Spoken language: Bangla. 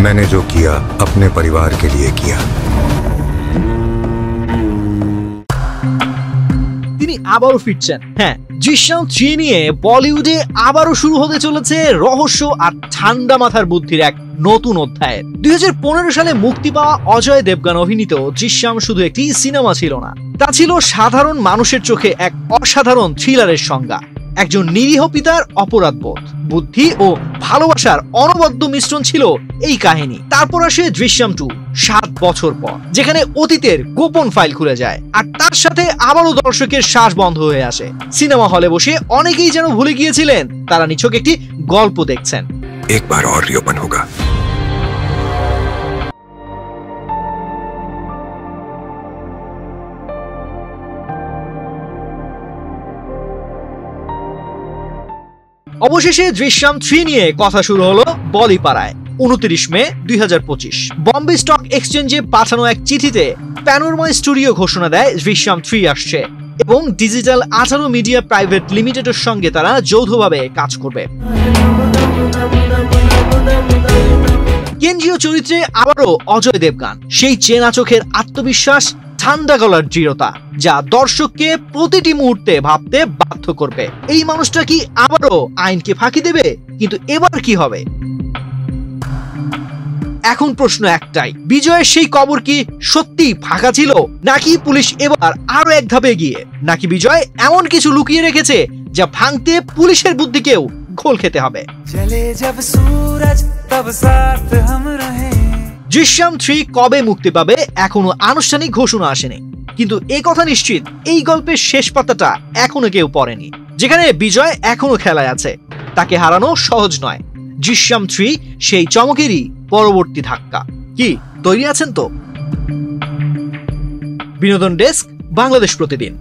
मैंने जो किया अपने परिवार के लिए किया। তিনি আবারও ফিরছেন। হ্যাঁ, জিশ্যাম 3 নিয়ে বলিউডে আবারও শুরু হতে চলেছে রহস্য আর ঠান্ডা মাথার বুদ্ধির এক নতুন অধ্যায়। 2015 সালে মুক্তি পাওয়া অজয় দেবগন অভিনীত জিশ্যাম শুধু একটি সিনেমা ছিল না, তা ছিল সাধারণ মানুষের চোখে এক অসাধারণ থ্রিলারের সংজ্ঞা। একজন নিরীহ পিতার অপরাধবোধ, বুদ্ধি ও ভালোবাসার অনবদ্য মিশ্রণ ছিল এই কাহিনী। তারপর আসে দৃশ্যম 2 7 বছর পর, যেখানে অতীতের গোপন ফাইল খুলে যায় আর তার সাথে আবারও দর্শকের শ্বাস বন্ধ হয়ে আসে। সিনেমা হলে বসে অনেকেই যেন ভুলে গিয়েছিলেন তারা নিছক একটি গল্প দেখছেন। একবার और रिओपन होगा। অবশেষে দৃশ্যম 3 নিয়ে কথা শুরু হলো বলিপাড়ায়। 29 মে 2025 বম্বে স্টক এক্সচেঞ্জে পাঠানো এক চিঠিতে প্যানোরমা স্টুডিও ঘোষণা দেয় দৃশ্যম 3 আসছে এবং ডিজিটাল 18 মিডিয়া প্রাইভেট লিমিটেডের সঙ্গে তারা যৌথভাবে কাজ করবে। কেন্দ্রীয় চরিত্রে আবারও অজয় দেবগন, সেই চেনা চোখের আত্মবিশ্বাস, ঠান্ডা গলার দৃঢ়তা যা দর্শককে প্রতিটি মুহূর্তে ভাবতে বাধ্য করবে এই মানুষটা কি আবারও আইনকে ফাঁকি দেবে? কিন্তু এবার কি হবে? এখন প্রশ্ন একটাই, বিজয়ের সেই কবর কি সত্যি ফাঁকা ছিল, নাকি পুলিশ এবার আরো এক ধাপে এগিয়ে, নাকি বিজয় এমন কিছু লুকিয়ে রেখেছে যা ভাঙতে পুলিশের বুদ্ধিকেও ঘোল খেতে হবে? জিশ্যাম 3 কবে মুক্তি পাবে এখনো আনুষ্ঠানিক ঘোষণা আসেনি, কিন্তু এ কথা নিশ্চিত এই গল্পের শেষ পাতাটা এখনো কেউ পড়েনি। যেখানে বিজয় এখনো খেলায় আছে, তাকে হারানো সহজ নয়। জিশ্যাম 3 সেই চমকেরই পরবর্তী ধাক্কা। কি তৈরি আছেন তো? বিনোদন ডেস্ক, বাংলাদেশ প্রতিদিন।